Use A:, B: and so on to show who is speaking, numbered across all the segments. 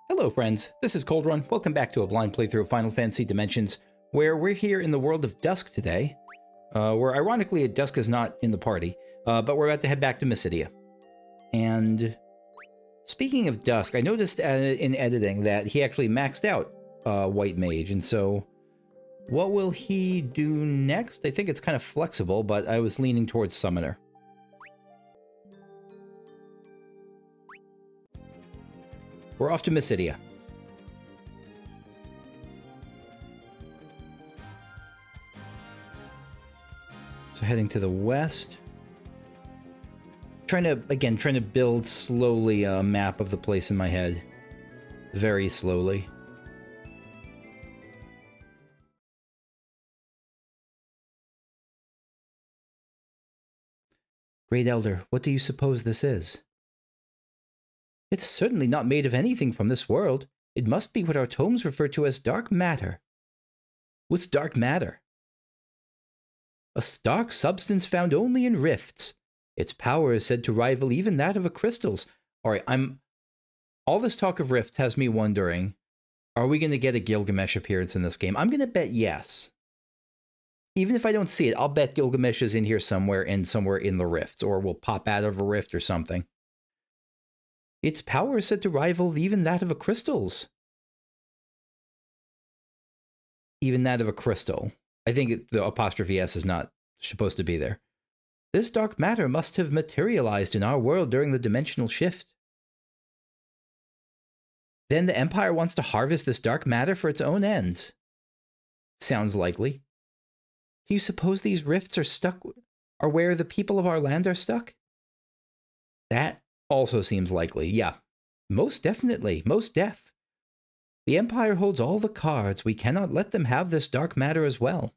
A: Hello friends, this is Cold Run. Welcome back to a blind playthrough of Final Fantasy Dimensions, where we're here in the World of Dusk today, where ironically Dusk is not in the party, but we're about to head back to Mysidia. And speaking of Dusk, I noticed in editing that he actually maxed out White Mage, and so what will he do next? I think it's kind of flexible, but I was leaning towards Summoner. We're off to Mysidia. So heading to the west. Trying to build slowly a map of the place in my head. Very slowly. Great Elder, what do you suppose this is? It's certainly not made of anything from this world. It must be what our tomes refer to as dark matter. What's dark matter? A dark substance found only in rifts. Its power is said to rival even that of a crystal's. Alright, all this talk of rifts has me wondering, are we going to get a Gilgamesh appearance in this game? I'm going to bet yes. Even if I don't see it, I'll bet Gilgamesh is in here somewhere in the rifts, or will pop out of a rift or something. Its power is said to rival even that of a crystal's. Even that of a crystal. I think the apostrophe S is not supposed to be there. This dark matter must have materialized in our world during the dimensional shift. Then the Empire wants to harvest this dark matter for its own ends. Sounds likely. Do you suppose these rifts are where the people of our land are stuck? That also seems likely. Yeah, most definitely. Most def. The Empire holds all the cards. We cannot let them have this dark matter as well.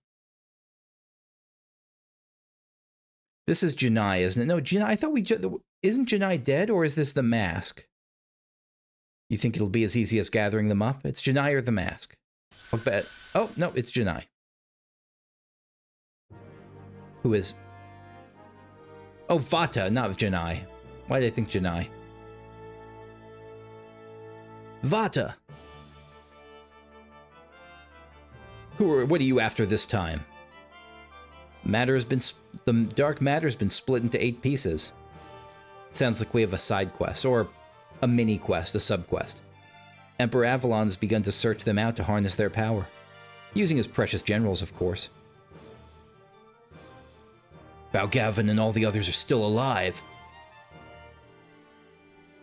A: This is Janai, isn't it? No, Janai, I thought isn't Janai dead, or is this the mask? You think it'll be as easy as gathering them up? It's Janai or the mask. I'll bet. Oh, no, it's Janai. Who is? Oh, Vata, not Janai. Why did I think Janai? Vata! What are you after this time? The dark matter's been split into 8 pieces. Sounds like we have a side quest, or a mini quest, a sub-quest. Emperor Avalon's begun to search them out to harness their power. Using his precious generals, of course. Balgavin and all the others are still alive.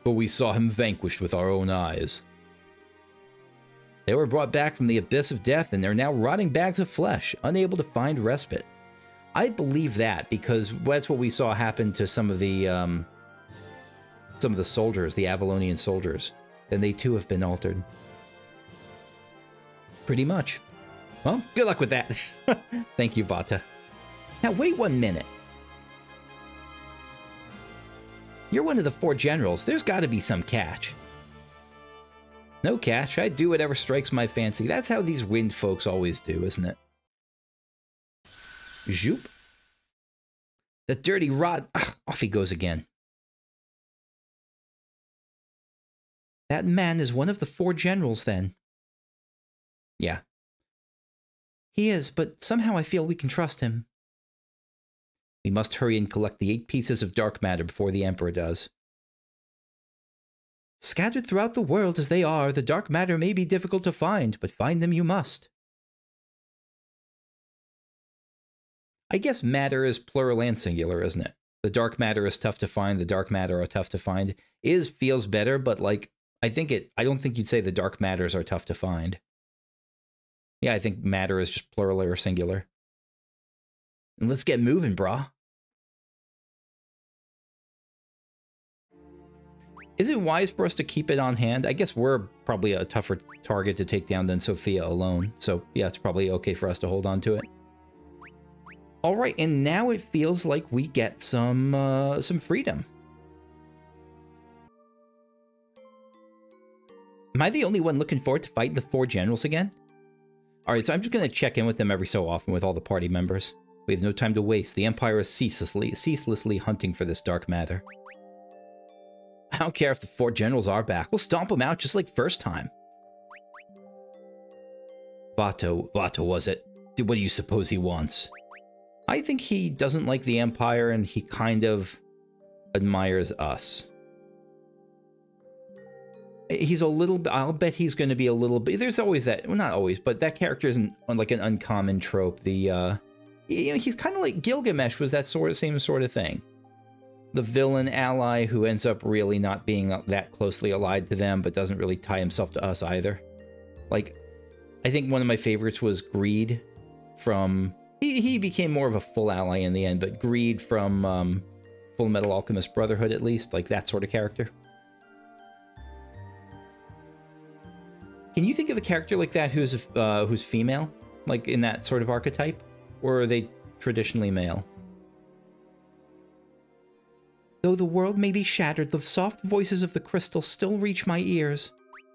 A: But we saw him vanquished with our own eyes. They were brought back from the abyss of death, and they're now rotting bags of flesh, unable to find respite. I believe that, because that's what we saw happen to some of the soldiers, the Avalonian soldiers. And they too have been altered. Pretty much. Well, good luck with that. Thank you, Vata. Now wait 1 minute. You're one of the 4 generals. There's got to be some catch. No catch. I do whatever strikes my fancy. That's how these wind folks always do, isn't it? Zoop. The dirty rod. Ugh, off he goes again. That man is one of the 4 generals, then. Yeah. He is, but somehow I feel we can trust him. We must hurry and collect the 8 pieces of dark matter before the Emperor does. Scattered throughout the world as they are, the dark matter may be difficult to find, but find them you must. I guess matter is plural and singular, isn't it? The dark matter is tough to find, the dark matter are tough to find. Feels better, but like, I don't think you'd say the dark matters are tough to find. Yeah, I think matter is just plural or singular. And let's get moving, brah. Is it wise for us to keep it on hand? I guess we're probably a tougher target to take down than Sophia alone. So yeah, it's probably okay for us to hold on to it. All right, and now it feels like we get some freedom. Am I the only one looking forward to fighting the 4 generals again? All right, so I'm just going to check in with them every so often with all the party members. We have no time to waste. The Empire is ceaselessly hunting for this dark matter. I don't care if the 4 generals are back. We'll stomp them out just like first time. Vato was it? What do you suppose he wants? I think he doesn't like the Empire and he kind of admires us. He's a little bit, I'll bet he's going to be a little bit, there's always that, well not always, but that character isn't like an uncommon trope. You know, he's kind of like Gilgamesh was that same sort of thing. The villain ally who ends up really not being that closely allied to them, but doesn't really tie himself to us either. Like, I think one of my favorites was Greed from, he became more of a full ally in the end, but Greed from Full Metal Alchemist Brotherhood, at least, like that sort of character. Can you think of a character like that who's female, like in that sort of archetype, or are they traditionally male? Though the world may be shattered, the soft voices of the crystal still reach my ears.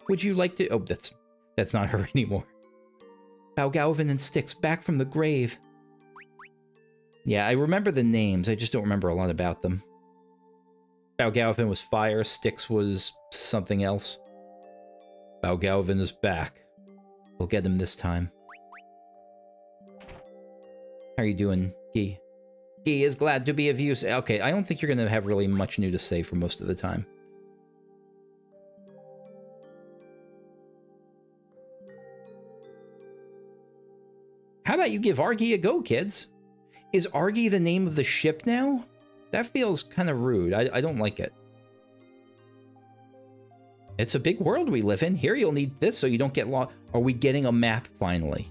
A: Would you like to? Oh, that's not her anymore. Balgalvin and Styx back from the grave. Yeah, I remember the names. I just don't remember a lot about them. Balgalvin was fire. Styx was something else. Balgalvin is back. We'll get him this time. How are you doing, Guy? Guy is glad to be of use. Okay, I don't think you're going to have really much new to say for most of the time. How about you give Argy a go, kids? Is Argy the name of the ship now? That feels kind of rude. I don't like it. It's a big world we live in. Here you'll need this so you don't get lost. Are we getting a map finally?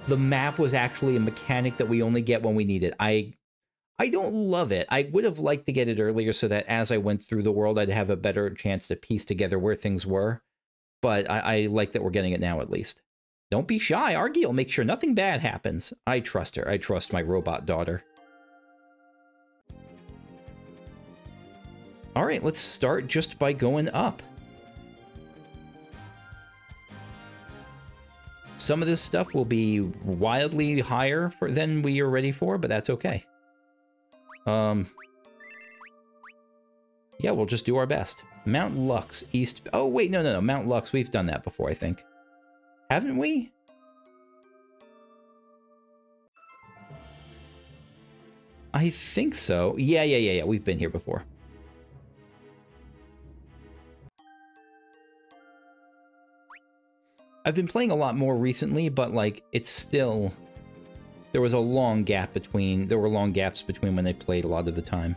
A: The map was actually a mechanic that we only get when we need it. I don't love it. I would have liked to get it earlier so that as I went through the world, I'd have a better chance to piece together where things were. But I like that we're getting it now at least. Don't be shy. Argy will make sure nothing bad happens. I trust her. I trust my robot daughter. All right, let's start just by going up. Some of this stuff will be wildly higher than we are ready for, but that's okay. Yeah, we'll just do our best. Mount Lux, east... Oh, wait, no. Mount Lux, we've done that before, I think. Haven't we? I think so. Yeah. We've been here before. I've been playing a lot more recently, but, like, it's still... There was a long gap between... There were long gaps between when I played a lot of the time.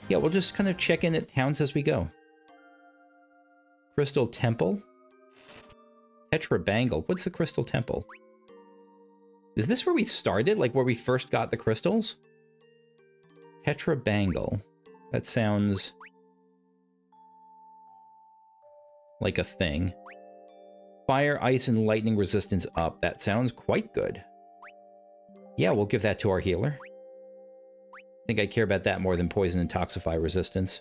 A: Yeah, we'll just kind of check in at towns as we go. Crystal Temple? Tetrabangle. What's the Crystal Temple? Is this where we started? Like, where we first got the crystals? Tetrabangle. That sounds... like a thing. Fire, ice, and lightning resistance up. That sounds quite good. Yeah, we'll give that to our healer. I think I care about that more than poison and toxify resistance.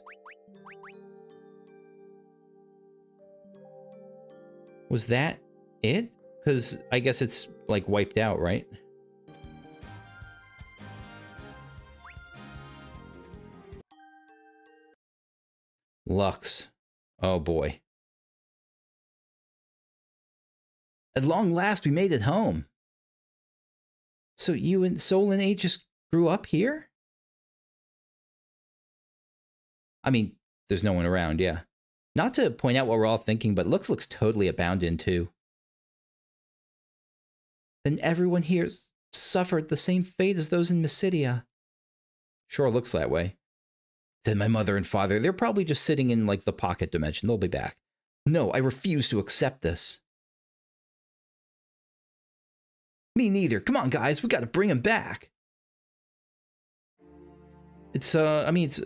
A: Was that it? Because I guess it's, like, wiped out, right? Lux. Oh, boy. At long last, we made it home. So you and Soul and A just grew up here? I mean, there's no one around, yeah. Not to point out what we're all thinking, but looks totally abandoned, too. Then everyone here suffered the same fate as those in Mysidia. Sure looks that way. Then my mother and father, they're probably just sitting in, like, the pocket dimension. They'll be back. No, I refuse to accept this. Me neither. Come on, guys. We gotta bring him back. It's, I mean, it's...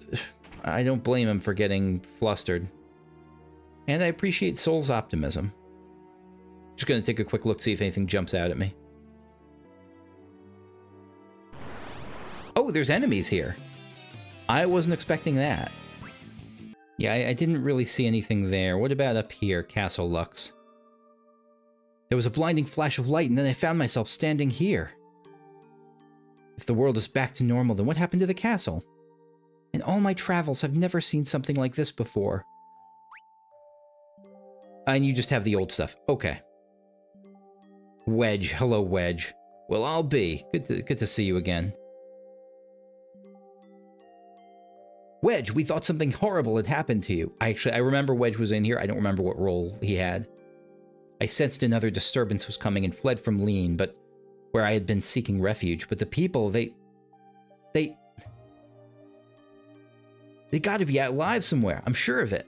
A: I don't blame him for getting flustered. And I appreciate Soul's optimism. Just gonna take a quick look, see if anything jumps out at me. Oh, there's enemies here. I wasn't expecting that. Yeah, I didn't really see anything there. What about up here, Castle Lux? There was a blinding flash of light, and then I found myself standing here. If the world is back to normal, then what happened to the castle? In all my travels, I've never seen something like this before. And you just have the old stuff. Okay. Wedge. Hello, Wedge. Well, I'll be. Good to see you again. Wedge, we thought something horrible had happened to you. I remember Wedge was in here. I don't remember what role he had. I sensed another disturbance was coming and fled from Lean, but where I had been seeking refuge. But the people, they got to be alive somewhere. I'm sure of it.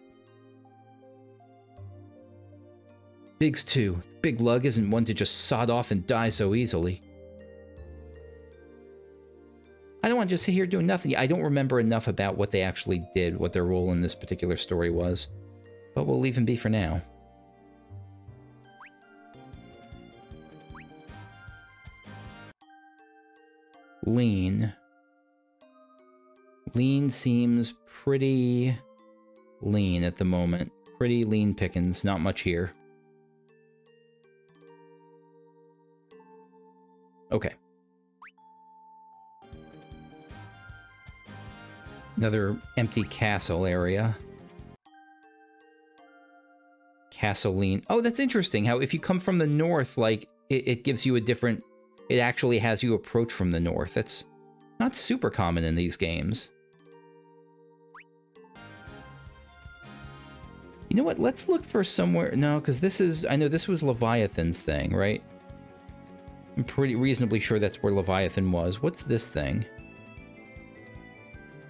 A: Biggs too. Big Lug isn't one to just sod off and die so easily. I don't want to just sit here doing nothing. I don't remember enough about what they actually did, what their role in this particular story was. But we'll leave him be for now. Lean. Lean seems pretty lean at the moment. Pretty lean pickings. Not much here. Okay. Another empty castle area. Castle Lean. Oh, that's interesting how if you come from the north, like, it gives you a different... It actually has you approach from the north. That's not super common in these games. You know what? Let's look for somewhere... No, because this is... I know this was Leviathan's thing, right? I'm pretty reasonably sure that's where Leviathan was. What's this thing?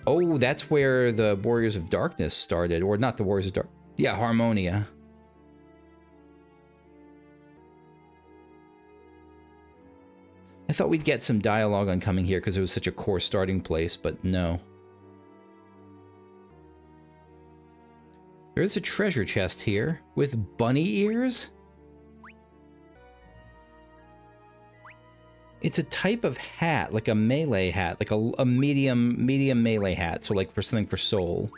A: Oh, that's where the Warriors of Darkness started. Or not the Warriors of Darkness. Yeah, Harmonia. I thought we'd get some dialogue on coming here because it was such a core starting place, but no. There is a treasure chest here with bunny ears. It's a type of hat, like a melee hat, like a medium melee hat, so like for something for soul.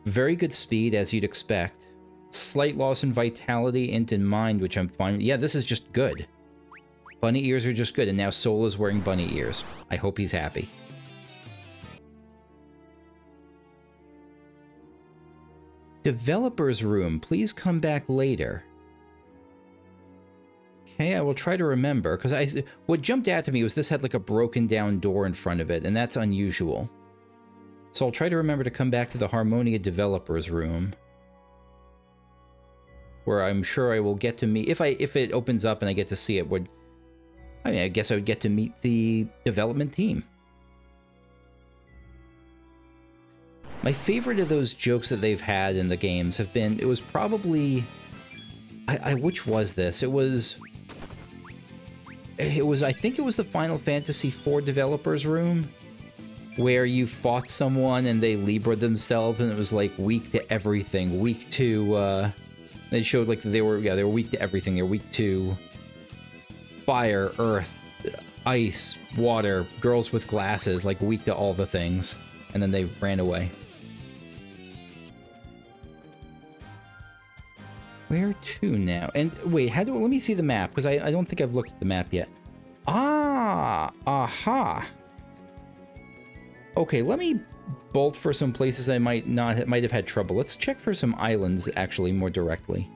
A: Very good speed, as you'd expect. Slight loss in vitality, int and mind, which I'm fine with. Yeah, this is just good. Bunny ears are just good, and now Soul is wearing bunny ears. I hope he's happy. Developer's room, please come back later. Okay, I will try to remember, because what jumped out to me was this had like a broken down door in front of it, and that's unusual. So I'll try to remember to come back to the Harmonia Developer's room, where I'm sure I will get to meet, if it opens up and I get to see it, I guess I would get to meet the development team. My favorite of those jokes that they've had in the games have been, it was probably, which was this? It was, I think it was the Final Fantasy IV developer's room, where you fought someone and they Libra themselves, and it was like weak to everything, weak to, they showed like they were weak to everything. They were weak to fire, earth, ice, water, girls with glasses, like weak to all the things. And then they ran away. Where to now? And wait, let me see the map, because I don't think I've looked at the map yet. Ah, aha. Okay, let me bolt for some places I might have had trouble. Let's check for some islands, actually, more directly.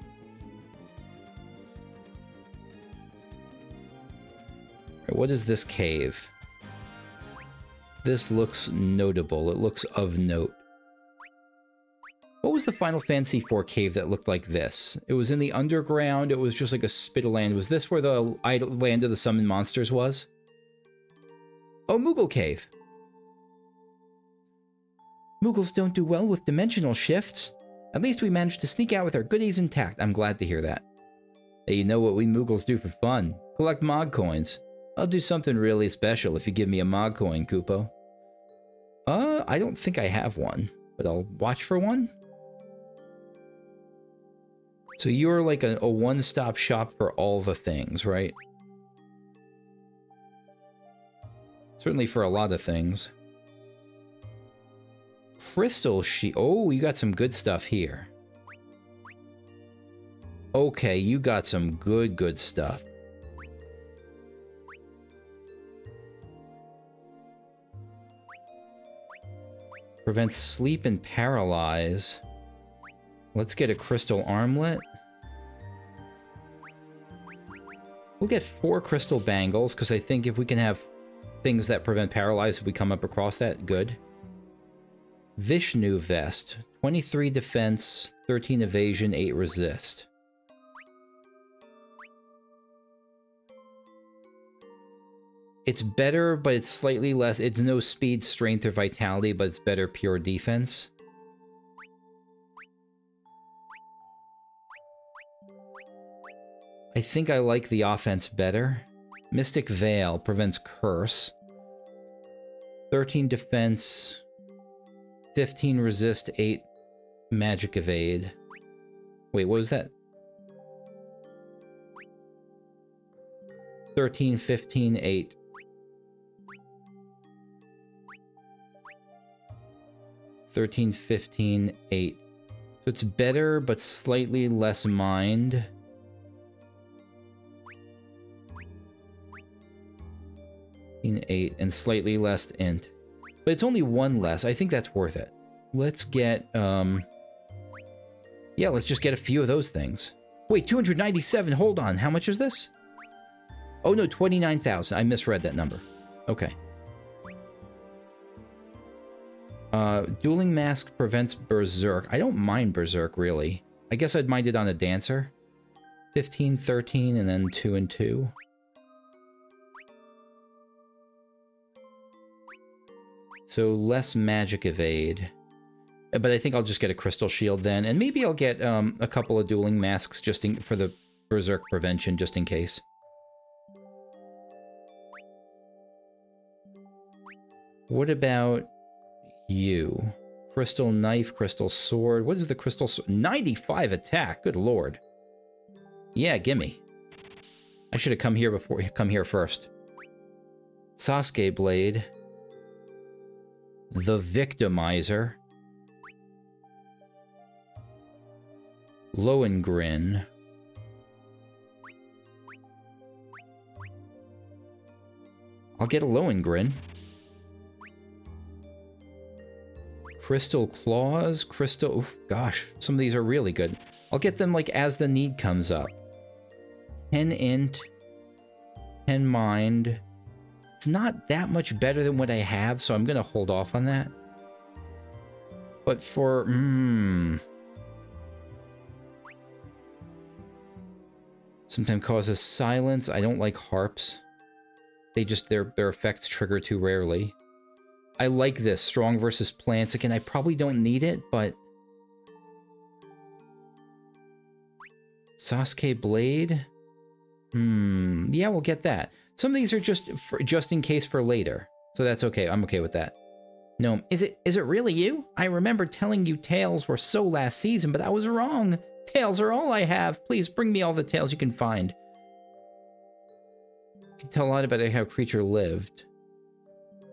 A: What is this cave? This looks notable. It looks of note. What was the Final Fantasy IV cave that looked like this? It was in the underground. It was just like a spit of land. Was this where the land of the summoned monsters was? Oh, Moogle Cave. Moogles don't do well with dimensional shifts. At least we managed to sneak out with our goodies intact. I'm glad to hear that. Hey, you know what we Moogles do for fun? Collect Mog coins. I'll do something really special if you give me a Mog coin, Kupo. I don't think I have one, but I'll watch for one. So you're like a one-stop shop for all the things, right? Certainly for a lot of things. Crystal sheet. Oh, you got some good stuff here. Okay, you got some good stuff. Prevents sleep and paralyze. Let's get a crystal armlet. We'll get 4 crystal bangles, because I think if we can have things that prevent paralyze, if we come up across that, good. Vishnu vest. 23 defense, 13 evasion, 8 resist. It's better, but it's slightly less. It's no speed, strength, or vitality, but it's better pure defense. I think I like the offense better. Mystic Veil prevents curse. 13 defense, 15 resist, 8 magic evade. Wait, what was that? 13, 15, 8. 13, 15, 8. So it's better, but slightly less mind. 8 and slightly less int. But it's only 1 less. I think that's worth it. Let's get, yeah, let's just get a few of those things. Wait, 297, hold on. How much is this? Oh no, 29,000. I misread that number. Okay. Dueling Mask prevents Berserk. I don't mind Berserk, really. I guess I'd mind it on a Dancer. 15, 13, and then 2 and 2. So less magic evade. But I think I'll just get a crystal shield then. And maybe I'll get a couple of dueling masks just for the berserk prevention, just in case. What about you? Crystal knife, crystal sword. What is the crystal sword? 95 attack. Good lord. Yeah, gimme. I should have come here first. Sasuke blade. The Victimizer. Lohengrin. I'll get a Lohengrin. Crystal Claws, Crystal... Oof, gosh, some of these are really good. I'll get them, like, as the need comes up. 10 int. 10 mind. It's not that much better than what I have, so I'm gonna hold off on that. But for... Sometimes causes silence. I don't like harps. They just... Their effects trigger too rarely. I like this. Strong versus plants. Again, I probably don't need it, but... Sasuke Blade? Yeah, we'll get that. Some of these are just in case for later. So that's okay. I'm okay with that. No, is it really you? I remember telling you tails were so last season, but I was wrong. Tails are all I have. Please bring me all the tails you can find. You can tell a lot about how a creature lived.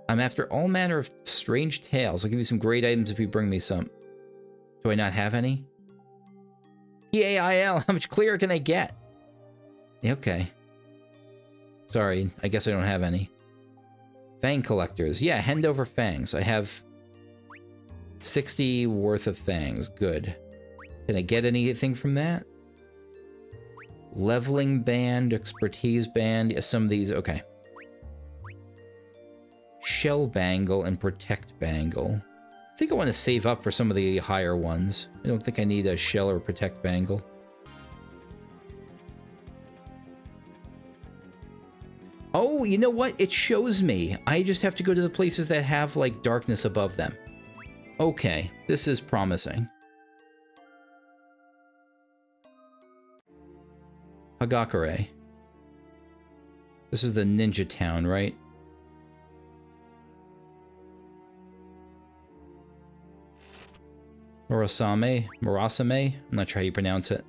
A: I'm after all manner of strange tales. I'll give you some great items if you bring me some. Do I not have any? T-A-I-L, how much clearer can I get? Okay. Sorry, I guess I don't have any. Fang collectors. Yeah, hand over fangs. I have 60 worth of fangs. Good. Can I get anything from that? Leveling band, expertise band. Yeah, some of these, okay. Shell bangle and protect bangle. I think I want to save up for some of the higher ones. I don't think I need a shell or protect bangle. Oh, you know what? It shows me. I just have to go to the places that have, like, darkness above them. Okay, this is promising. Hagakure. This is the ninja town, right? Murasame? I'm not sure how you pronounce it.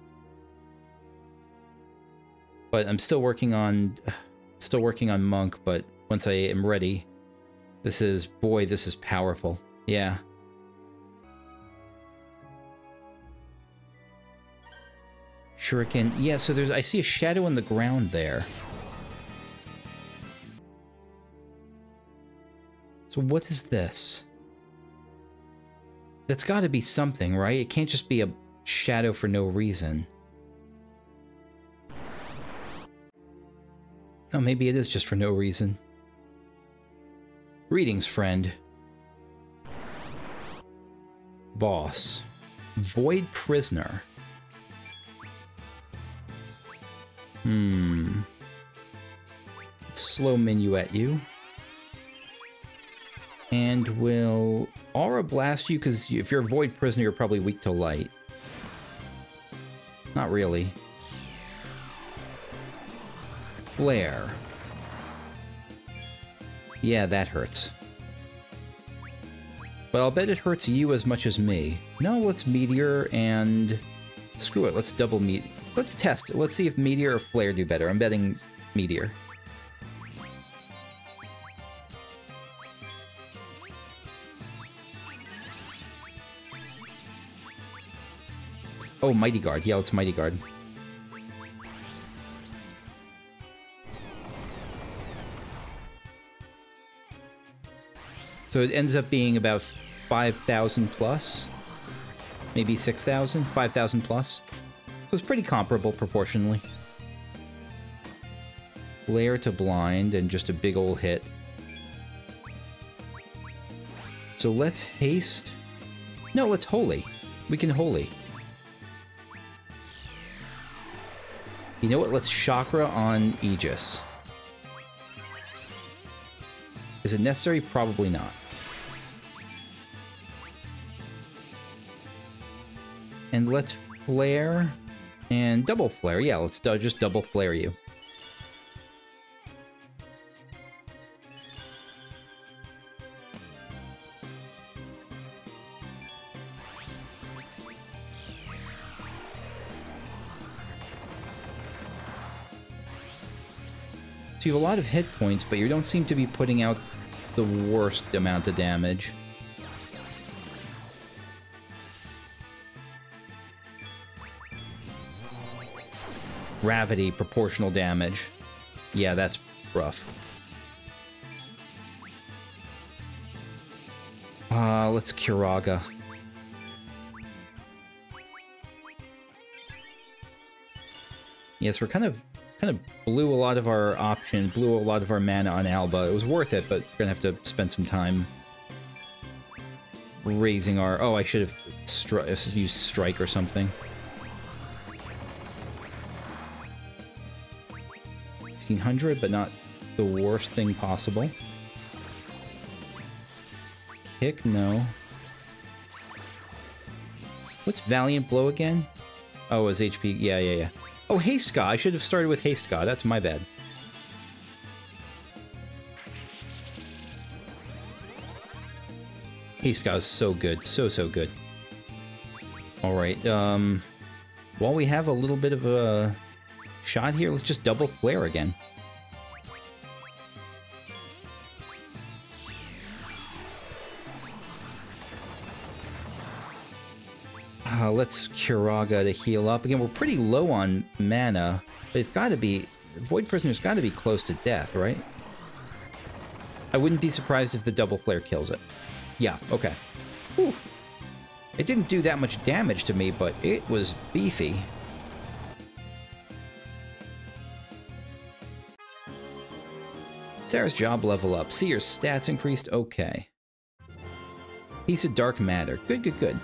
A: But I'm still working on Monk, but once I am ready, this is powerful. Yeah. Shuriken. Yeah, so I see a shadow in the ground there. So what is this? That's got to be something, right? It can't just be a shadow for no reason. Oh, maybe it is just for no reason. Greetings, friend. Boss. Void prisoner. Slow minuet you. And we'll aura blast you, because if you're a void prisoner, you're probably weak to light. Not really. Flare. Yeah, that hurts. But I'll bet it hurts you as much as me. No, let's Meteor and... Screw it, let's double Meteor. Let's test it. Let's see if Meteor or Flare do better. I'm betting Meteor. Oh, Mighty Guard. Yeah, let's Mighty Guard. So it ends up being about 5,000 plus? Maybe 6,000? 5,000 plus? So it's pretty comparable proportionally. Flare to blind and just a big ol' hit. So let's haste. No, let's holy. We can holy. You know what? Let's chakra on Aegis. Is it necessary? Probably not. And let's flare and double flare. Yeah, let's just double flare you. So you have a lot of hit points, but you don't seem to be putting out the worst amount of damage. Gravity, proportional damage. Yeah, that's rough. Let's Kiraga. Yes, we're kind of blew a lot of our blew a lot of our mana on Alba. It was worth it, but we're gonna have to spend some time raising our... Oh, I should have used Strike or something. 1,500, but not the worst thing possible. Kick, no. What's Valiant Blow again? Oh, his HP. Yeah. Oh, Haste God. I should have started with Haste God. That's my bad. Haste God is so good. So good. Alright, while we have a little bit of a shot here, let's just double flare again. Let's Kiraga to heal up. Again, we're pretty low on mana, but it's got to be... Void Prisoner's got to be close to death, right? I wouldn't be surprised if the double flare kills it. Yeah, okay. Whew. It didn't do that much damage to me, but it was beefy. Sarah's job level up. See your stats increased? Okay. Piece of dark matter. Good.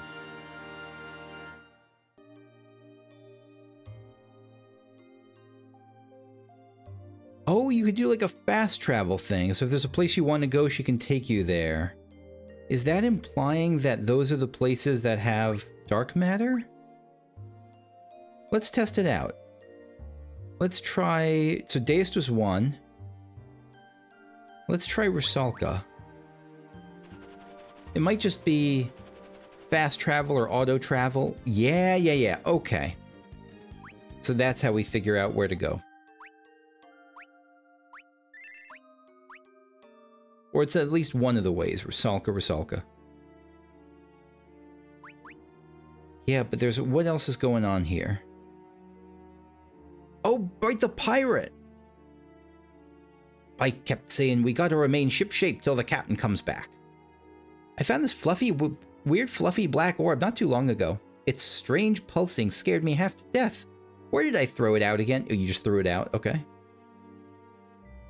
A: Oh, you could do like a fast travel thing. So if there's a place you want to go, she can take you there. Is that implying that those are the places that have dark matter? Let's test it out. Let's try... So Deist was 1. Let's try Rusalka. It might just be fast travel or auto travel. Yeah. Okay. So that's how we figure out where to go. Or it's at least one of the ways. Rusalka. Yeah, but there's... What else is going on here? Oh, right, the pirate! I kept saying, we gotta remain shipshape till the captain comes back. I found this fluffy weird fluffy black orb not too long ago. Its strange pulsing scared me half to death. Where did I throw it out again? Oh, you just threw it out? Okay.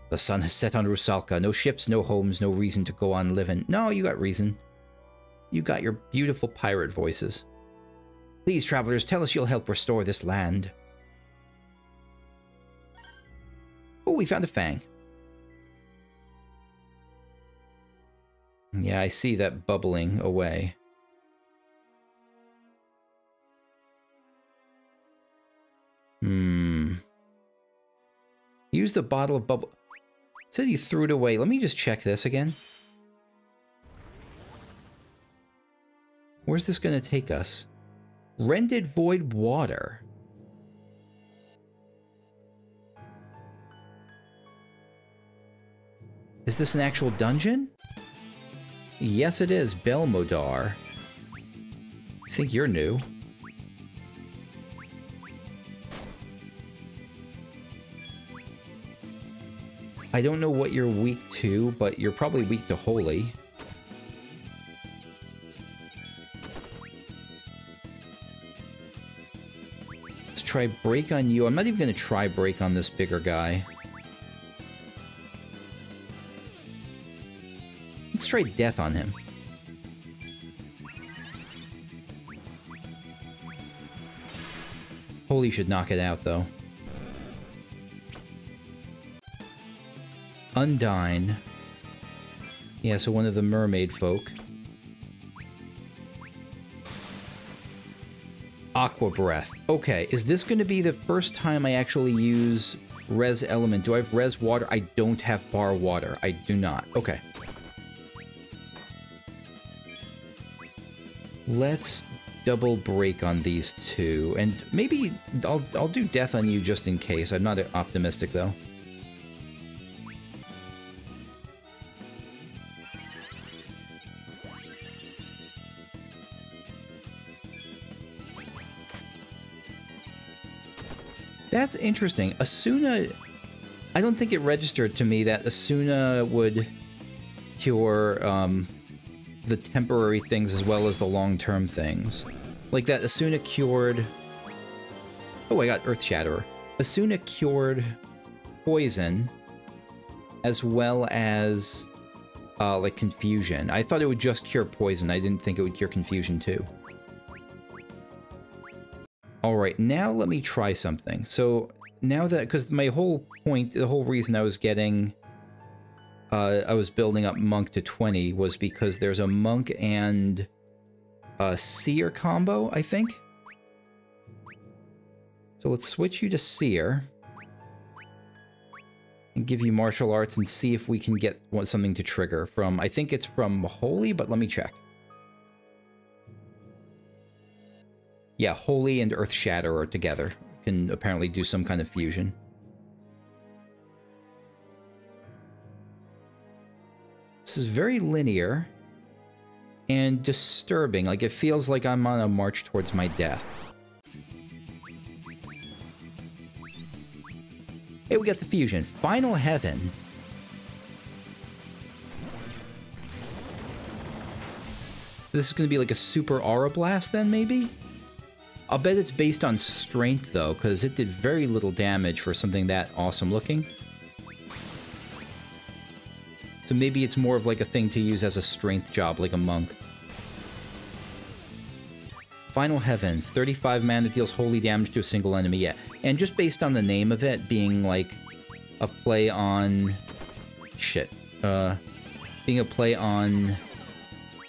A: The sun has set on Rusalka. No ships, no homes, no reason to go on living. No, you got reason. You got your beautiful pirate voices. Please, travelers, tell us you'll help restore this land. Oh, we found a fang. Yeah, I see that bubbling away. Use the bottle of bubble... It says you threw it away. Let me just check this again. Where's this going to take us? Rended Void water. Is this an actual dungeon? Yes, it is. Belmodar. I think you're new. I don't know what you're weak to, but you're probably weak to Holy. Let's try Break on you. I'm not even going to try Break on this bigger guy. Let's try Death on him. Holy should knock it out, though. Undine. Yeah, so one of the mermaid folk. Aqua Breath. Okay, is this going to be the first time I actually use Res Element? Do I have Res Water? I don't have Bar Water. I do not. Okay. Let's double break on these two. And maybe I'll do Death on you just in case. I'm not optimistic, though. That's interesting. Asuna... I don't think it registered to me that Asuna would cure the temporary things as well as the long-term things. Like that Asuna cured... Oh, I got Earth Shatterer. Asuna cured poison as well as like confusion. I thought it would just cure poison. I didn't think it would cure confusion too. Alright, now let me try something. So, now that... Because my whole point, the whole reason I was getting... I was building up Monk to 20 was because there's a Monk and a Seer combo, I think? So let's switch you to Seer. And give you Martial Arts and see if we can get something to trigger from... I think it's from Holy, but let me check. Yeah, Holy and Earth Shatterer together can apparently do some kind of fusion. This is very linear and disturbing. Like, it feels like I'm on a march towards my death. Hey, we got the fusion. Final Heaven. This is going to be like a super Aura Blast then, maybe? I'll bet it's based on strength, though, because it did very little damage for something that awesome looking. So maybe it's more of like a thing to use as a strength job, like a monk. Final Heaven. 35 mana deals holy damage to a single enemy. Yeah, and just based on the name of it being like a play on... Shit. Being a play on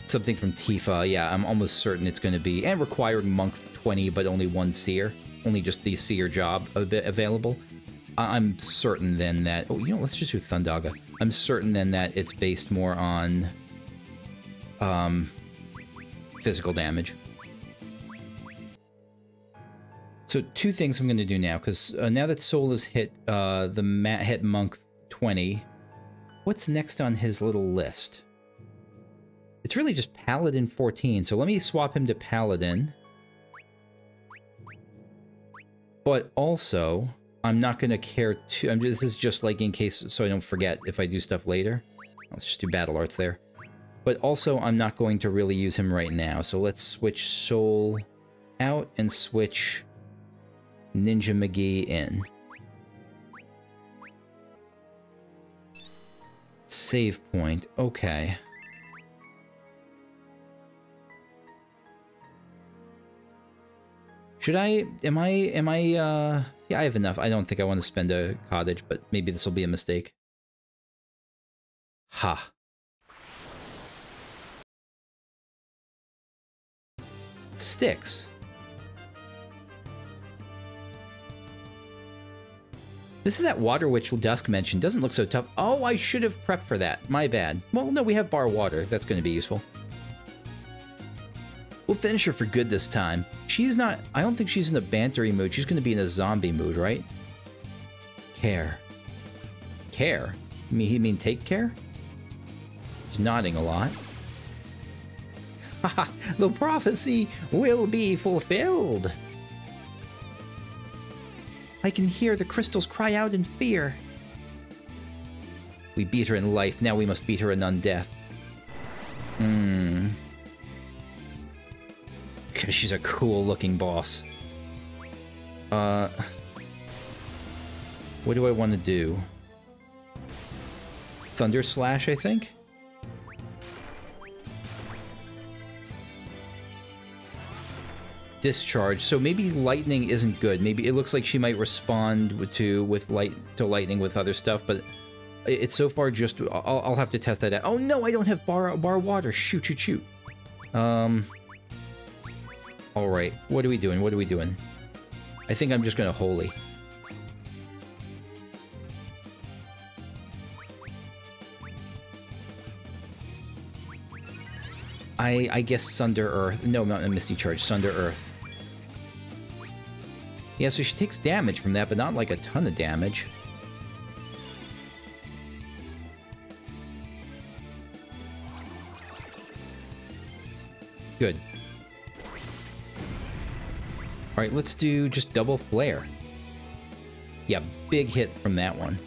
A: something from Tifa, yeah, I'm almost certain it's going to be... And requiring monk 20, but only one seer. Only just the seer job available. I'm certain then that... Oh, you know, let's just do Thundaga. I'm certain then that it's based more on... physical damage. So, two things I'm going to do now, because now that Soul has hit hit Monk 20, what's next on his little list? It's really just Paladin 14, so let me swap him to Paladin. But also, I'm not going to care too... this is just like in case, so I don't forget if I do stuff later. Let's just do Battle Arts there. But also, I'm not going to really use him right now. So let's switch Soul out and switch Ninja McGee in. Save point. Okay. Should I... yeah, I have enough. I don't think I want to spend a cottage, but maybe this will be a mistake. Ha. Sticks. This is that water which Dusk mentioned. Doesn't look so tough. Oh, I should have prepped for that. My bad. Well, no, we have bar water. That's going to be useful. We'll finish her for good this time. She's not... I don't think she's in a bantery mood. She's going to be in a zombie mood, right? Care. Care? You mean take care? She's nodding a lot. Haha, the prophecy will be fulfilled. I can hear the crystals cry out in fear. We beat her in life, now we must beat her in undeath. Because she's a cool-looking boss. What do I want to do? Thunder Slash, I think? Discharge. So maybe lightning isn't good. Maybe it looks like she might respond to lightning with other stuff, but it's so far just... I'll have to test that out. Oh no, I don't have bar water. Shoot. Alright, what are we doing? I think I'm just gonna Holy. I guess Sunder Earth. No, not a Misty Charge. Sunder Earth. Yeah, so she takes damage from that, but not like a ton of damage. Good. Alright, let's do just double flare. Yeah, big hit from that one.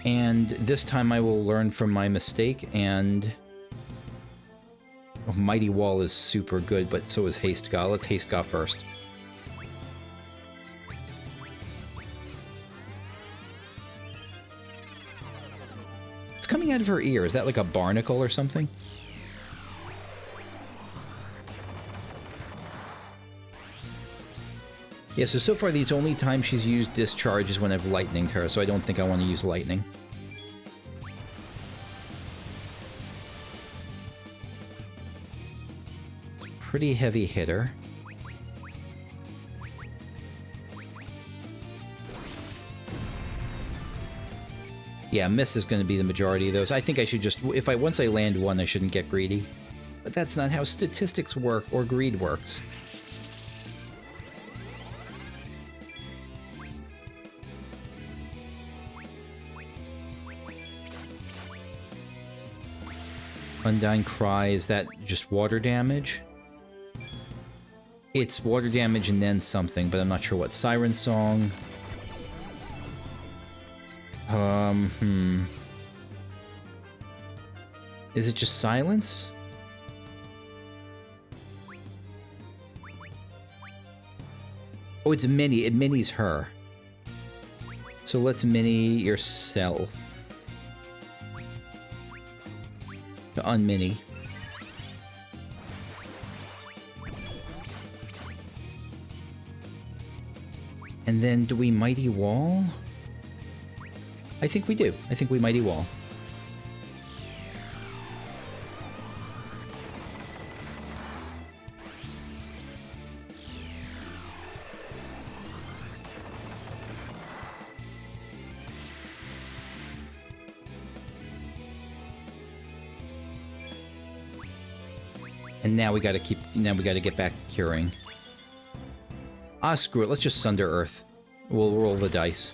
A: And this time I will learn from my mistake, and... Oh, Mighty Wall is super good, but so is Haste Ga. Let's Haste Ga first. It's coming out of her ear. Is that like a barnacle or something? Yeah, so far the only time she's used Discharge is when I've lightninged her, so I don't think I want to use lightning. Pretty heavy hitter. Yeah, miss is going to be the majority of those. I think I should just... Once I land one, I shouldn't get greedy. But that's not how statistics work or greed works. Undying Cry, is that just water damage? It's water damage and then something, but I'm not sure what. Siren Song. Is it just silence? Oh, it's Mini. It minis her. So let's mini yourself. To unmini. And then do we Mighty Wall? I think we do. I think we Mighty Wall. And now we gotta get back to curing. Ah, screw it. Let's just Sunder Earth. We'll roll the dice.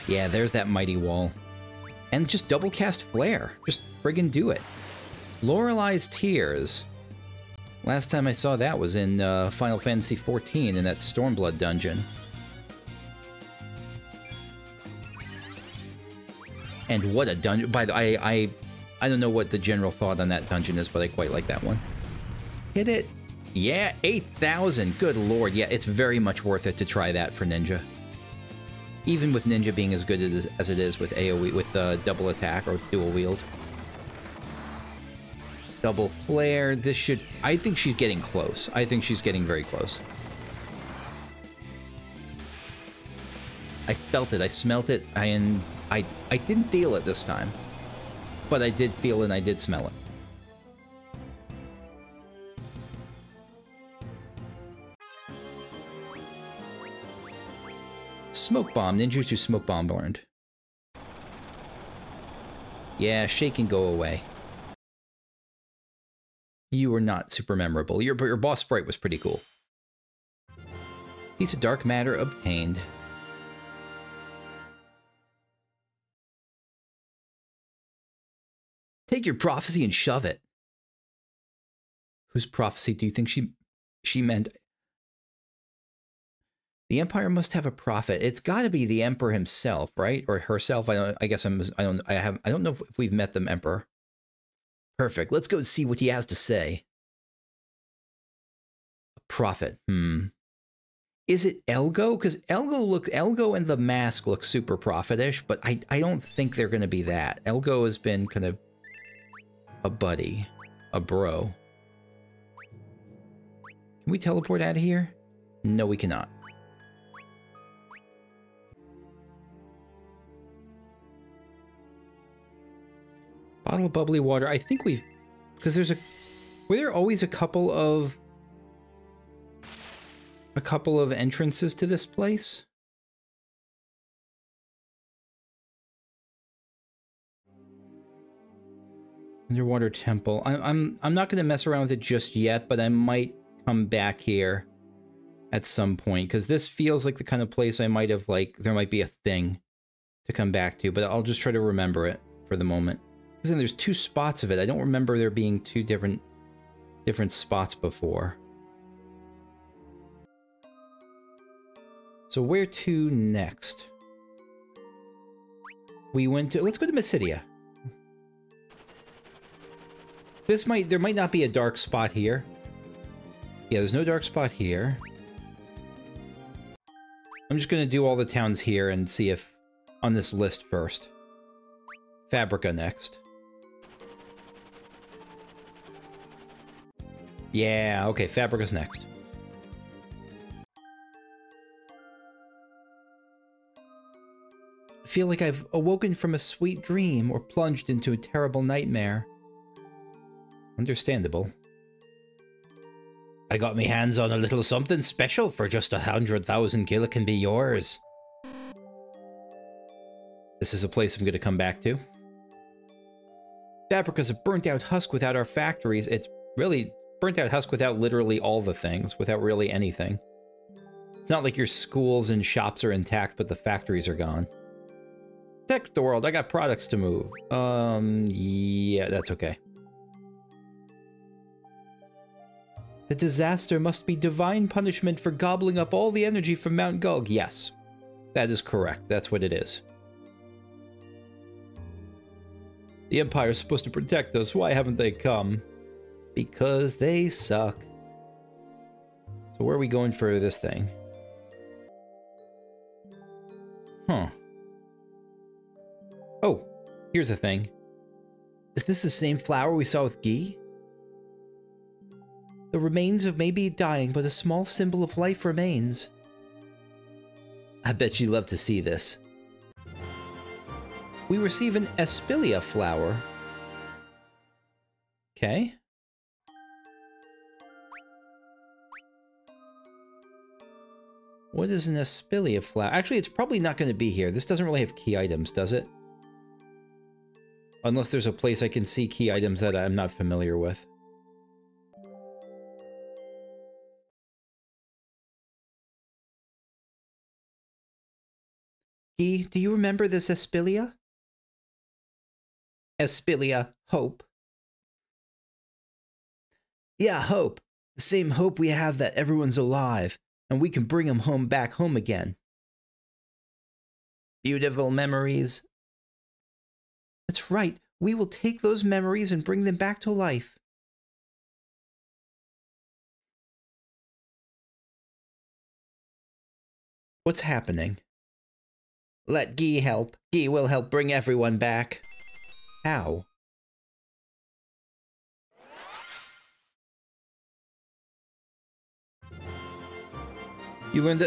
A: Yeah, there's that Mighty Wall. And just double cast Flare. Just friggin' do it. Lorelei's Tears. Last time I saw that was in Final Fantasy XIV in that Stormblood dungeon. And what a dungeon! By the way, I don't know what the general thought on that dungeon is, but I quite like that one. Hit it! Yeah, 8,000. Good lord! Yeah, it's very much worth it to try that for Ninja. Even with Ninja being as good as it is with AoE, with double attack or with dual wield. Double flare. This should. I think she's getting close. I think she's getting very close. I felt it. I smelt it. I didn't feel it this time, but I did feel it and I did smell it. Smoke bomb. Ninjutsu smoke bomb learned. Yeah, shake and go away. You were not super memorable. Your boss sprite was pretty cool. Piece of dark matter obtained. Take your prophecy and shove it. Whose prophecy do you think she meant? The Empire must have a prophet. It's got to be the Emperor himself, right? Or herself. I don't know if we've met the Emperor. Perfect. Let's go see what he has to say. A prophet. Is it Elgo? Because Elgo and the mask look super prophetish, but I don't think they're going to be that. Elgo has been kind of a buddy, a bro. Can we teleport out of here? No, we cannot. Bottle of bubbly water. I think we've... Because there's a... Were there always a couple of entrances to this place? Underwater temple. I'm not going to mess around with it just yet, but I might come back here at some point, because this feels like the kind of place I might have, like, there might be a thing to come back to, but I'll just try to remember it for the moment. Because then there's two spots of it. I don't remember there being two different spots before. So where to next? We went to... Let's go to Mysidia. There might not be a dark spot here. Yeah, there's no dark spot here. I'm just going to do all the towns here and see if... On this list first. Fabrica next. Yeah, okay, Fabrica's next. I feel like I've awoken from a sweet dream or plunged into a terrible nightmare. Understandable. I got me hands on a little something special for just 100,000 gil. It can be yours. This is a place I'm going to come back to. Fabrica's a burnt-out husk without our factories. It's really burnt-out husk without literally all the things, without really anything. It's not like your schools and shops are intact, but the factories are gone. Protect the world. I got products to move. Yeah, that's okay. The disaster must be divine punishment for gobbling up all the energy from Mount Gulg. Yes, that is correct. That's what it is. The Empire's supposed to protect us. Why haven't they come? Because they suck. So where are we going for this thing? Huh. Oh, here's a thing. Is this the same flower we saw with Guy? The remains of maybe dying, but a small symbol of life remains. I bet you'd love to see this. We receive an Espilia flower. Okay. What is an Espilia flower? Actually, it's probably not going to be here. This doesn't really have key items, does it? Unless there's a place I can see key items that I'm not familiar with. Guy, do you remember this Espilia? Espilia, hope. Yeah, hope. The same hope we have that everyone's alive, and we can bring them back home again. Beautiful memories. That's right. We will take those memories and bring them back to life. What's happening? Let Guy help. Guy will help bring everyone back. How? You learned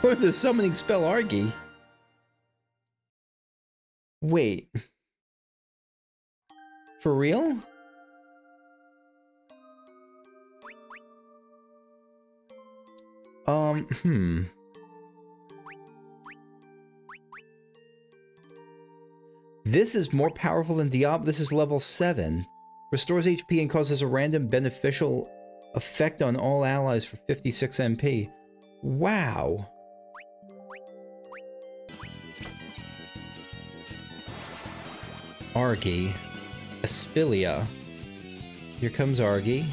A: the summoning spell Argy. Wait. For real? This is more powerful than Diablo. This is level 7. Restores HP and causes a random beneficial effect on all allies for 56 MP. Wow. Argy. Aspilia. Here comes Argy.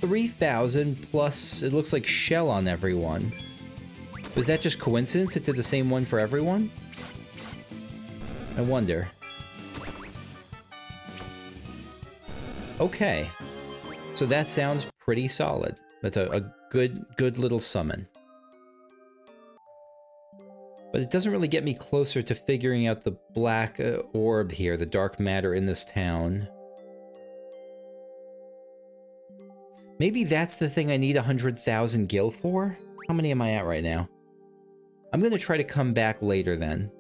A: 3,000 plus, it looks like shell on everyone. Was that just coincidence? It did the same one for everyone? I wonder. Okay. So that sounds pretty solid. That's a good little summon. But it doesn't really get me closer to figuring out the black orb here, the dark matter in this town. Maybe that's the thing I need 100,000 gil for? How many am I at right now? I'm going to try to come back later then.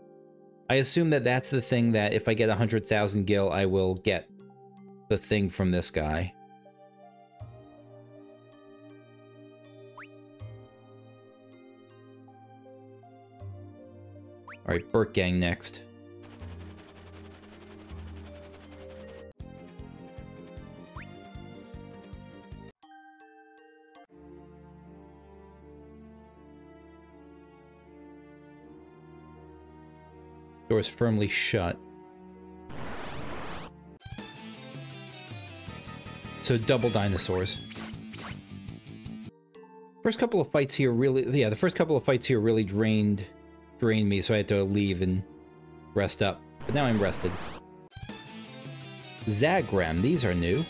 A: I assume that that's the thing that if I get 100,000 gil, I will get the thing from this guy. Alright, Burt Gang next. Door's firmly shut. So double dinosaurs. First couple of fights here really, yeah, the first couple of fights here really drained me, so I had to leave and rest up. But now I'm rested. Zagram, these are new.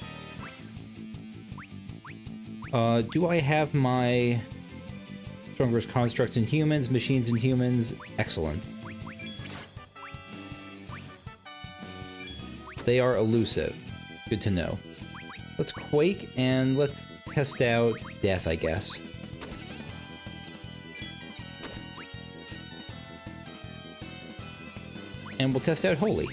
A: Do I have my strongest constructs in humans, machines in humans? Excellent. They are elusive. Good to know. Let's Quake and let's test out Death, I guess. And we'll test out Holy.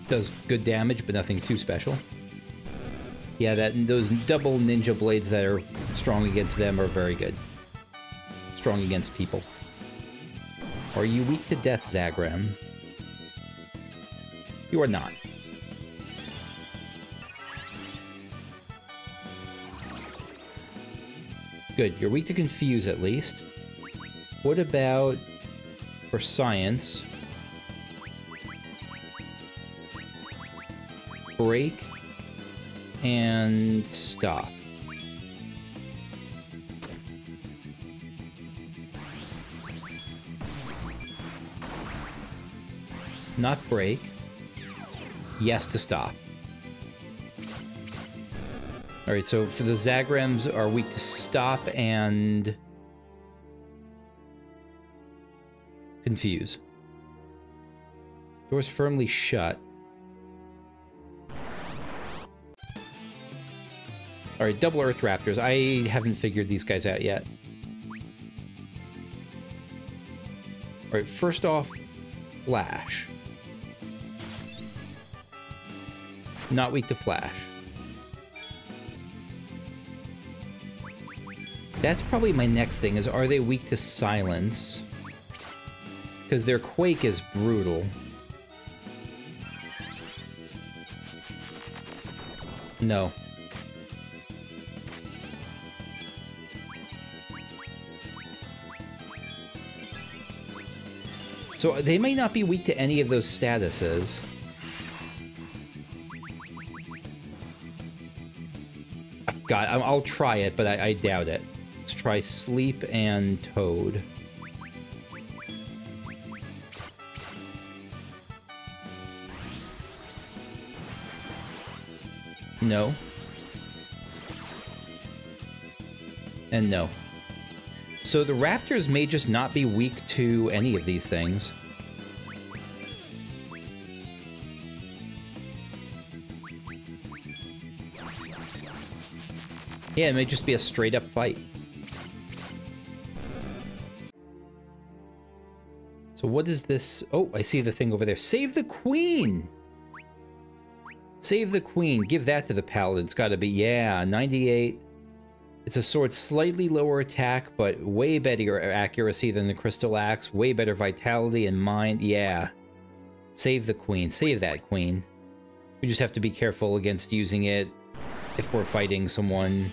A: Does good damage, but nothing too special. Yeah, those double ninja blades that are strong against them are very good. Strong against people. Are you weak to death, Zagram? You are not. Good, you're weak to confuse at least. What about for science? Break and stop. Not break. Yes to stop. Alright, so for the Zagrams are weak to stop and confuse. Door's firmly shut. Alright, double Earth Raptors. I haven't figured these guys out yet. Alright, first off, Flash. Not weak to Flash. That's probably my next thing, is are they weak to Silence? Because their Quake is brutal. No. So they may not be weak to any of those statuses. God, I'll try it, but I doubt it. Let's try Sleep and Toad. No. And no. So the raptors may just not be weak to any of these things. Yeah, it may just be a straight-up fight. So what is this? Oh, I see the thing over there. Save the queen! Save the queen. Give that to the paladin. It's gotta be, yeah, 98. It's a sword, slightly lower attack, but way better accuracy than the crystal axe. Way better vitality and mind. Yeah. Save the queen. Save that queen. We just have to be careful against using it if we're fighting someone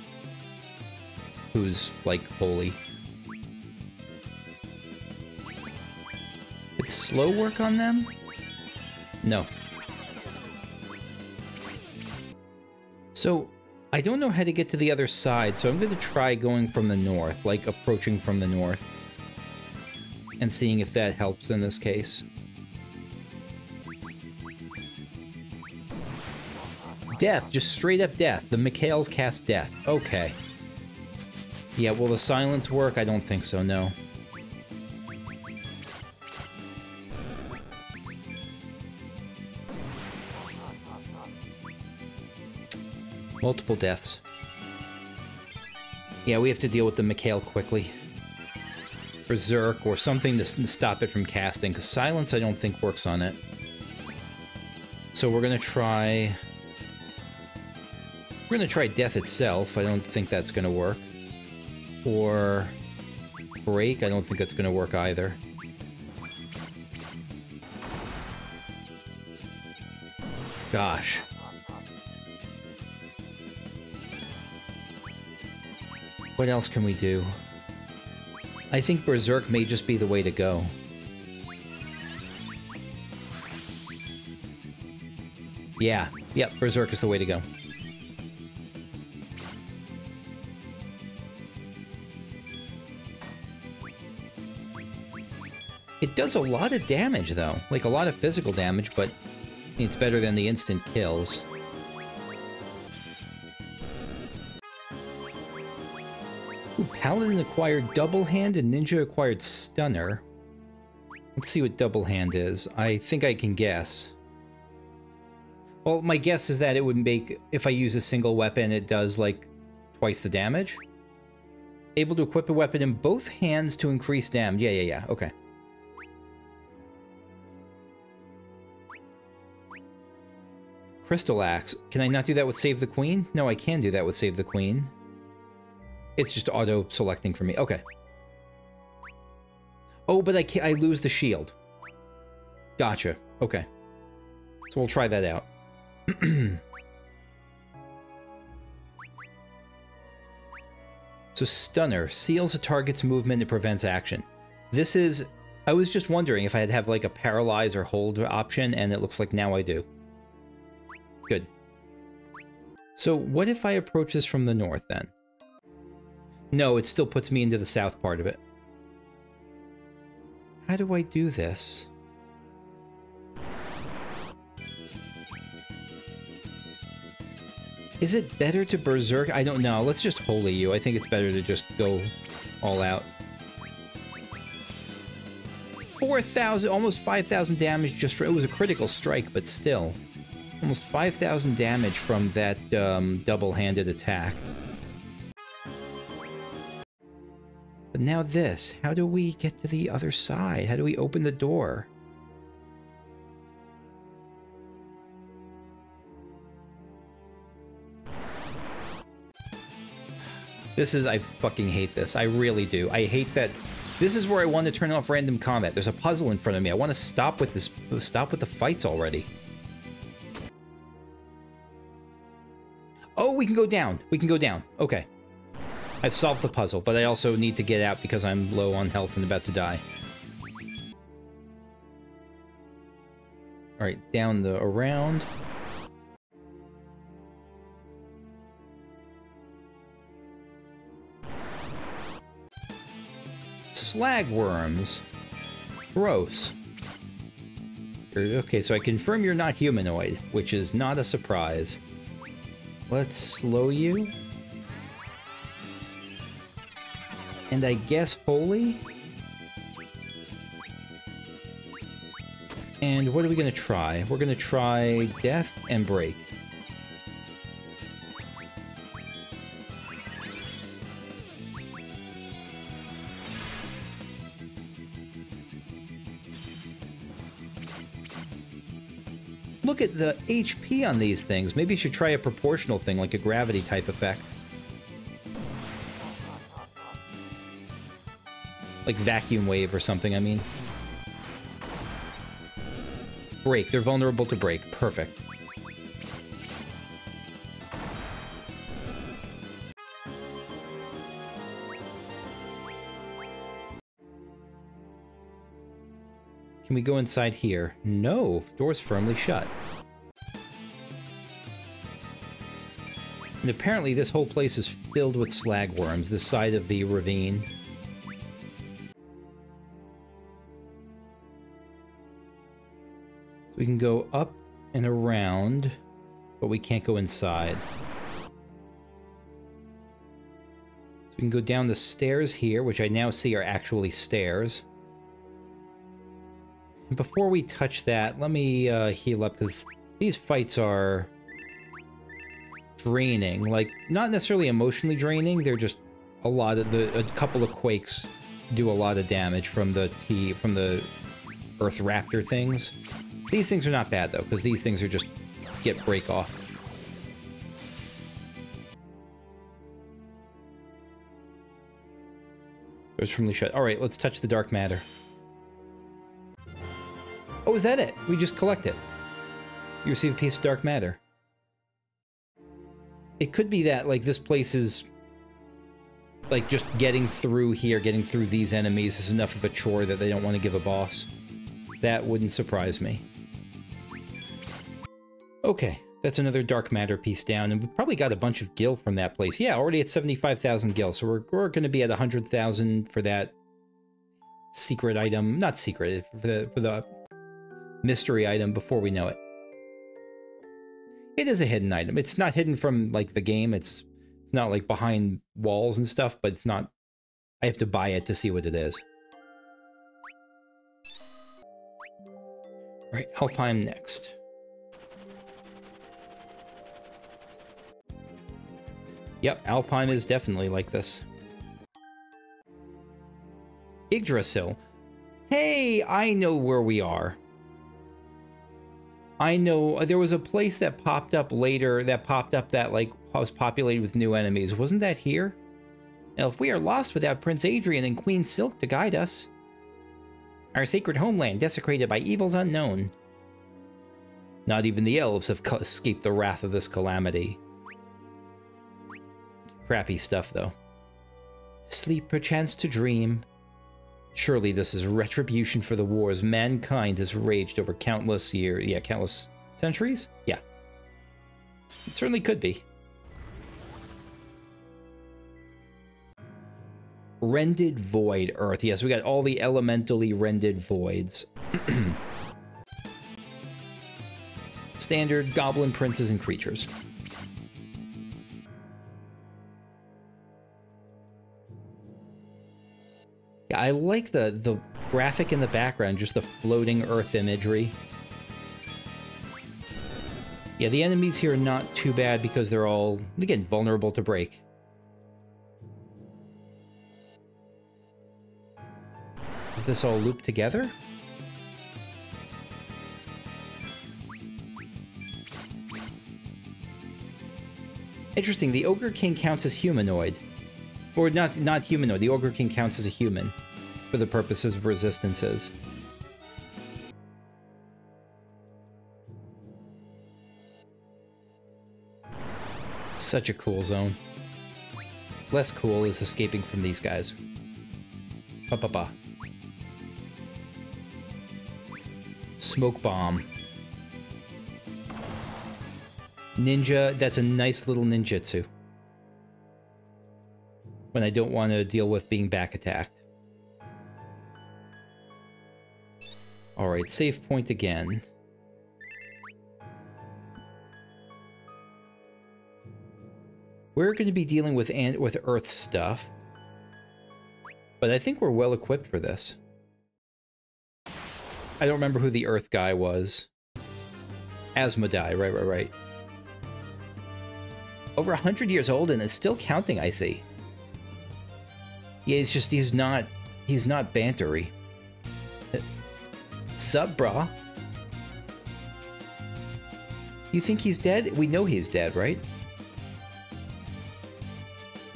A: who's, like, holy. Did slow work on them? No. So, I don't know how to get to the other side, so I'm going to try going from the north, like approaching from the north, and seeing if that helps in this case. Death, just straight up death. The Mikhails cast death. Okay. Yeah, will the silence work? I don't think so, no. Multiple deaths. Yeah, we have to deal with the Mikhail quickly. Berserk or something to stop it from casting, because silence I don't think works on it. So we're gonna try... We're gonna try death itself. I don't think that's gonna work. Or... break. I don't think that's gonna work either. Gosh. What else can we do? I think Berserk may just be the way to go. Yeah. Yep, Berserk is the way to go. It does a lot of damage, though. Like, a lot of physical damage, but it's better than the instant kills. Ooh, Paladin acquired Double Hand and Ninja acquired Stunner. Let's see what Double Hand is. I think I can guess. Well, my guess is that it would make, if I use a single weapon, it does, like, twice the damage. Able to equip a weapon in both hands to increase damage. Yeah, okay. Crystal Axe. Can I not do that with Save the Queen? No, I can do that with Save the Queen. It's just auto-selecting for me. Okay. Oh, but I lose the shield. Gotcha. Okay. So we'll try that out. So Stunner. Seals a target's movement and prevents action. This is... I was just wondering if I'd have like a Paralyze or Hold option, and it looks like now I do. Good. So what if I approach this from the north, then? No, it still puts me into the south part of it. How do I do this? Is it better to Berserk? I don't know. Let's just Holy you. I think it's better to just go all out. 4,000, almost 5,000 damage just for... It was a critical strike, but still. Almost 5,000 damage from that double-handed attack. But now this. How do we get to the other side? How do we open the door? This is... I fucking hate this. I really do. I hate that... This is where I want to turn off random combat. There's a puzzle in front of me. I want to stop with this... Stop with the fights already. Oh, we can go down. We can go down. Okay. I've solved the puzzle, but I also need to get out because I'm low on health and about to die. Alright, down the around. Slag worms. Gross. Okay, so I confirm you're not humanoid, which is not a surprise. Let's slow you. And I guess holy? And what are we going to try? We're going to try death and break. Look at the HP on these things. Maybe you should try a proportional thing, like a gravity type effect. Like vacuum wave or something, I mean. Break. They're vulnerable to break. Perfect. Can we go inside here? No. Door's firmly shut. And apparently this whole place is filled with slag worms, this side of the ravine. So we can go up and around, but we can't go inside. So we can go down the stairs here, which I now see are actually stairs. And before we touch that, let me heal up, because these fights are draining. Like, not necessarily emotionally draining, they're just a lot of a couple of quakes do a lot of damage from the Earth Raptor things. These things are not bad, though, because these things are just get break off. Door's firmly shut. Alright, let's touch the dark matter. Oh, is that it? We just collect it. You receive a piece of dark matter. It could be that, like, this place is... like, just getting through here, getting through these enemies is enough of a chore that they don't want to give a boss. That wouldn't surprise me. Okay, that's another dark matter piece down, and we probably got a bunch of gil from that place. Yeah, already at 75,000 gil, so we're going to be at 100,000 for that secret item. Not secret, for the mystery item before we know it. It is a hidden item. It's not hidden from, like, the game. It's not, like, behind walls and stuff, but it's not... I have to buy it to see what it is. Right, Alpine next. Yep, Alpine is definitely like this. Yggdrasil. Hey, I know where we are. I know there was a place that popped up later that like was populated with new enemies. Wasn't that here? Now, if we are lost without Prince Adrian and Queen Silk to guide us, our sacred homeland desecrated by evils unknown. Not even the elves have escaped the wrath of this calamity. Crappy stuff, though. To sleep, perchance to dream. Surely this is retribution for the wars mankind has raged over countless years. Yeah, countless centuries? Yeah. It certainly could be. Rended Void Earth. Yes, we got all the elementally rended voids. Standard goblin princes and creatures. Yeah, I like the graphic in the background, just the floating earth imagery. Yeah, the enemies here are not too bad because they're all, again, vulnerable to break. Is this all looped together? Interesting, the Ogre King counts as humanoid. Or not humanoid, the Ogre King counts as a human for the purposes of resistances. Such a cool zone. Less cool is escaping from these guys. Ba-ba-ba. Smoke bomb. Ninja, that's a nice little ninjutsu. When I don't want to deal with being back attacked. Alright, save point again. We're going to be dealing with Earth stuff. But I think we're well equipped for this. I don't remember who the Earth guy was. Asmodai, right. Over 100 years old and it's still counting, I see. Yeah, he's not bantery. Sup, brah? You think he's dead? We know he's dead, right?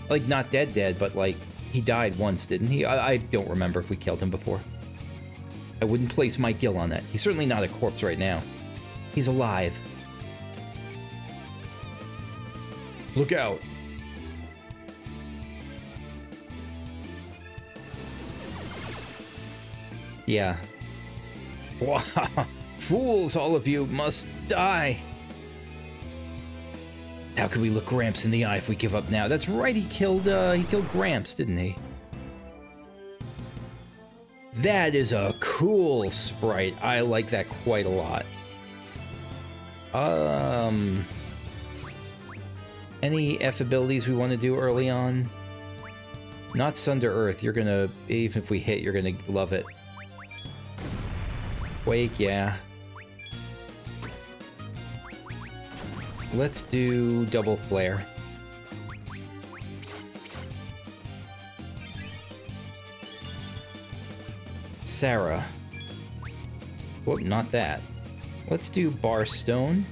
A: Like, not dead, but like, he died once, didn't he? I don't remember if we killed him before. I wouldn't place my gill on that. He's certainly not a corpse right now. He's alive. Look out. Yeah. Fools, all of you must die. How can we look Gramps in the eye if we give up now? That's right, he killed Gramps, didn't he? That is a cool sprite. I like that quite a lot. Any F abilities we want to do early on? Not Sunder Earth. You're gonna, even if we hit, you're gonna love it. Quake, yeah. Let's do double flare. Sarah. Whoop, not that. Let's do bar stone.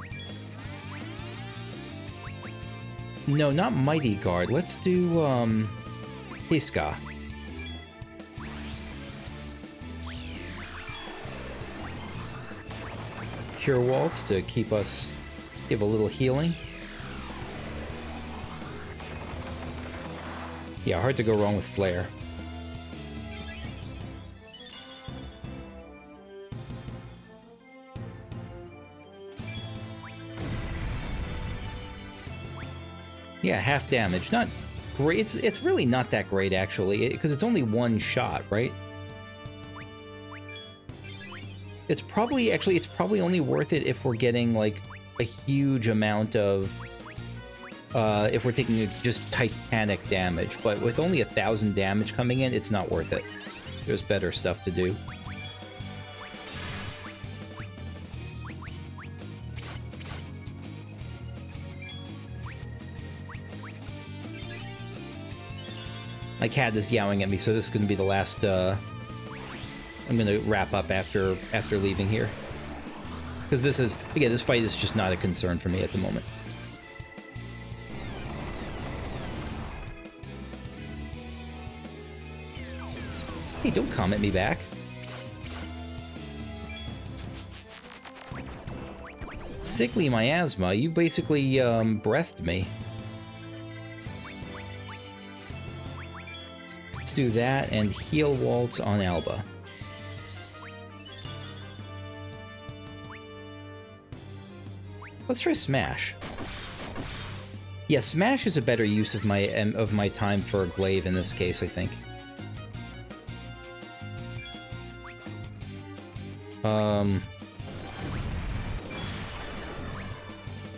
A: No, not Mighty Guard. Let's do, Hiska. Cure Waltz to keep us, give a little healing. Yeah, hard to go wrong with Flare. Yeah, half damage. Not great. It's really not that great, actually, because it's only one shot, right? It's probably, actually, it's probably only worth it if we're getting, like, a huge amount of, if we're taking just titanic damage. But with only 1,000 damage coming in, it's not worth it. There's better stuff to do. My cat is yowling at me, so this is going to be the last, I'm going to wrap up after leaving here. Because this is, again, this fight is just not a concern for me at the moment. Hey, don't comment me back. Sickly miasma, you basically, breathed me. Let's do that and heal Waltz on Alba. Let's try Smash. Yeah, Smash is a better use of my time for a glaive in this case, I think.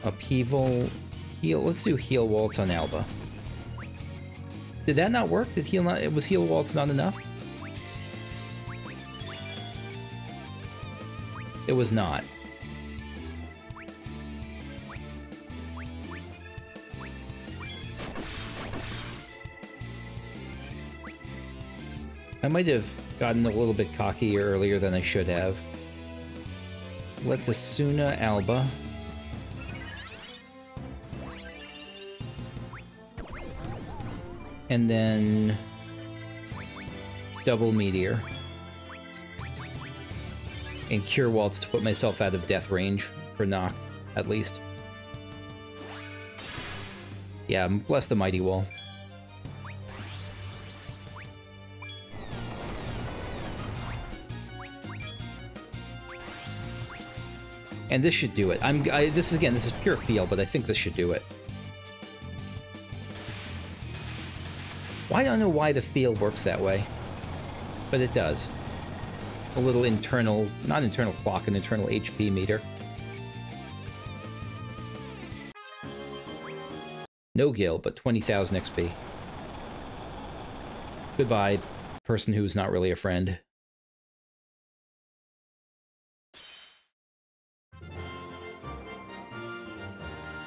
A: Upheaval, heal. Let's do heal Waltz on Alba. Did that not work? Did heal not? Was heal Waltz not enough? It was not. I might have gotten a little bit cocky earlier than I should have. Let's Asuna Alba. And then double Meteor. And Cure Waltz to put myself out of death range for knock, at least. Yeah, bless the Mighty Wall. And this should do it. This is pure feel, but I think this should do it. Well, I don't know why the feel works that way, but it does. A little internal, not internal clock, an internal HP meter. No gil, but 20,000 XP. Goodbye, person who's not really a friend.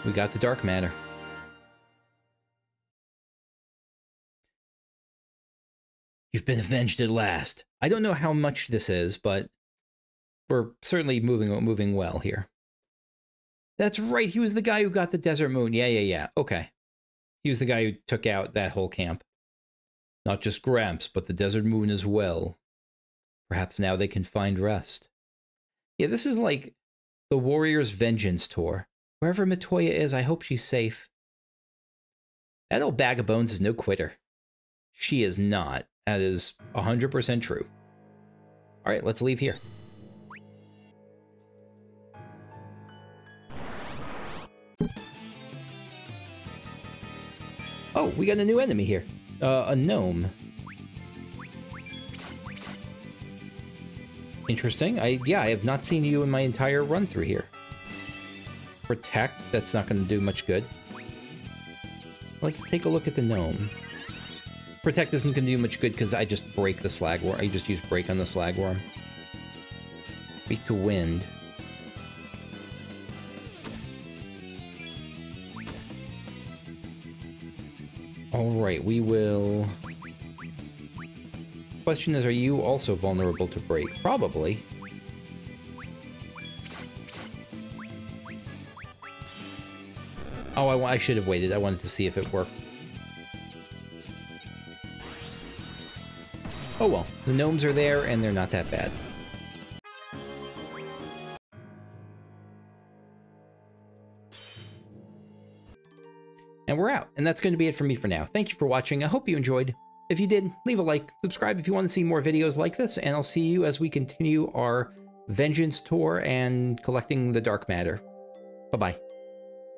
A: We got the dark matter. You've been avenged at last. I don't know how much this is, but we're certainly moving well here. That's right, he was the guy who got the desert moon. Yeah. Okay. He was the guy who took out that whole camp. Not just Gramps, but the desert moon as well. Perhaps now they can find rest. Yeah, this is like the Warrior's Vengeance tour. Wherever Matoya is, I hope she's safe. That old bag of bones is no quitter. She is not. That is 100% true. All right, let's leave here. Oh, we got a new enemy here. A gnome. Interesting. I have not seen you in my entire run through here. Protect, that's not going to do much good. Let's take a look at the gnome. Protect isn't going to do much good because I just break the slagworm. I just use break on the slagworm. Weak to wind. Alright, we will... Question is, are you also vulnerable to break? Probably. Oh, I should have waited. I wanted to see if it worked. Oh well, the gnomes are there, and they're not that bad. And we're out, and that's going to be it for me for now. Thank you for watching. I hope you enjoyed. If you did, leave a like, subscribe if you want to see more videos like this, and I'll see you as we continue our Vengeance tour and collecting the dark matter. Bye-bye.